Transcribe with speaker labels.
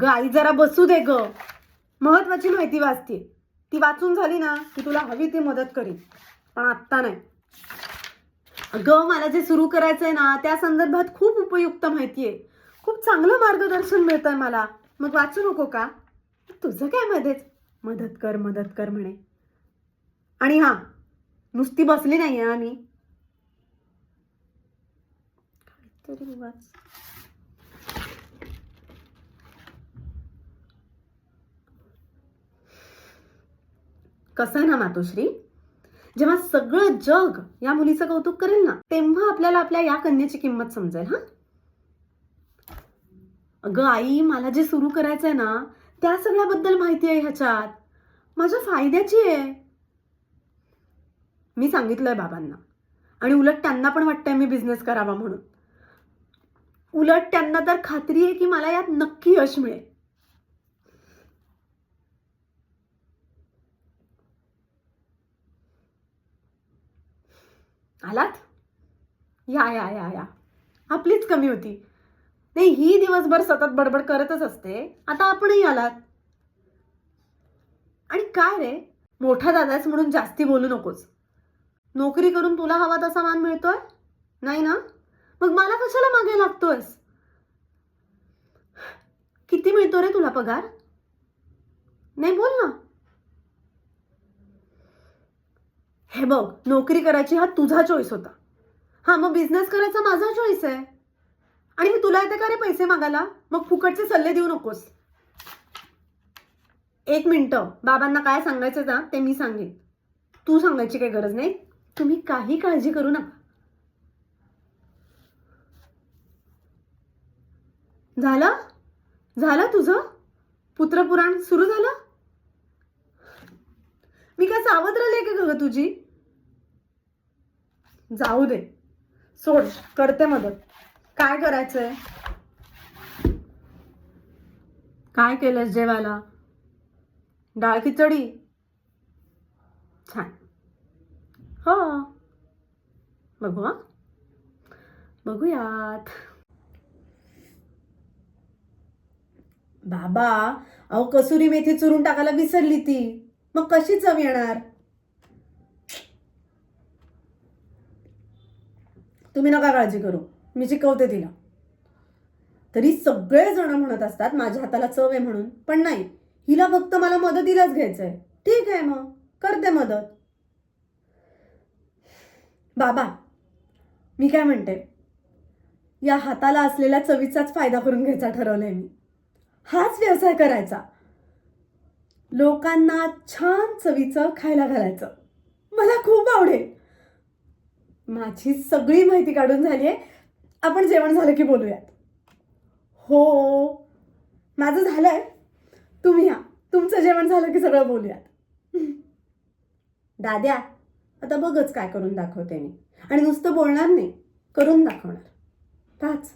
Speaker 1: अगं आई जरा बसू दे ग. महत्वाची माहिती वाचते. ती वाचून झाली ना की तुला हवी ती मदत करीन, पण आत्ता नाही. अगं मला जे सुरू करायचंय ना त्या संदर्भात खूप उपयुक्त माहिती आहे. खूप चांगलं मार्गदर्शन मिळतंय मला. मग वाचू नको का? तुझं काय मध्येच मदत कर मदत कर म्हणे. आणि हा, नुसती बसली नाहीये आम्ही. काहीतरी वाच. कसं आहे ना मातोश्री, जेव्हा सगळं जग या मुलीचं कौतुक करेल ना तेव्हा आपल्याला आपल्या या कन्येची किंमत समजेल. हा अगं आई, मला जे सुरू करायचंय ना त्या सगळ्याबद्दल माहिती आहे ह्याच्यात. माझ्या फायद्याची आहे. मी सांगितलंय बाबांना. आणि उलट त्यांना पण वाटतंय मी बिझनेस करावा म्हणून. उलट त्यांना तर खात्री आहे की मला यात नक्की यश मिळेल. आलात? या या या या. आपलीच कमी होती. नाही, ही दिवसभर सतत बडबड करतच असते. आता आपणही आलात. आणि काय रे, मोठा दादाच म्हणून जास्ती बोलू नकोस. नोकरी करून तुला हवा तसा मान मिळतोय नाही ना? मग मला कशाला मागे लागतोयस? किती मिळतो रे तुला पगार? नाही, बोल ना. हे बघ, नोकरी करायची हा तुझा चॉईस होता. हा, मग बिझनेस करायचा माझा चॉईस आहे. आणि मी तुला येते का रे पैसे मागायला? मग फुकटचे सल्ले देऊ नकोस. एक मिनिटं, बाबांना काय सांगायचं ना ते मी सांगेन. तू सांगायची काही गरज नाही. तुम्ही काही काळजी करू नका. झालं झालं तुझं पुत्रपुराण सुरू झालं? मी काय सावत्र लेक आहे का ग तुझी? जाऊ दे, सोड, करते मदत. काय करायचंय? काय केलंस जेवायला? डाळ खिचडी? छान. हो, बघू. हा, बघूयात. बाबा, अहो कसुरी मेथी चुरून टाकायला विसरली ती. मग कशी चव येणार? तुम्ही नका काळजी करू, मी शिकवते तिला. तरी सगळे जण म्हणत असतात माझ्या हाताला चव आहे म्हणून, पण नाही, हिला फक्त मला मदतीलाच घ्यायचंय. ठीक आहे, मग करते मदत. बाबा, मी काय म्हणते, या हाताला असलेल्या चवीचाच फायदा करून घ्यायचा ठरवलंय मी. हाच व्यवसाय करायचा. लोकांना छान चवीचं खायला घालायचं. मला खूप आवडेल. माझी सगळी माहिती काढून झाली आहे. आपण जेवण झालं की बोलूयात. हो, माझं झालंय. तुम्ही या, तुमचं जेवण झालं की सगळं बोलूयात. दाद्या, आता बघच काय करून दाखवते मी. आणि नुसतं बोलणार नाही, करून दाखवणार. पाच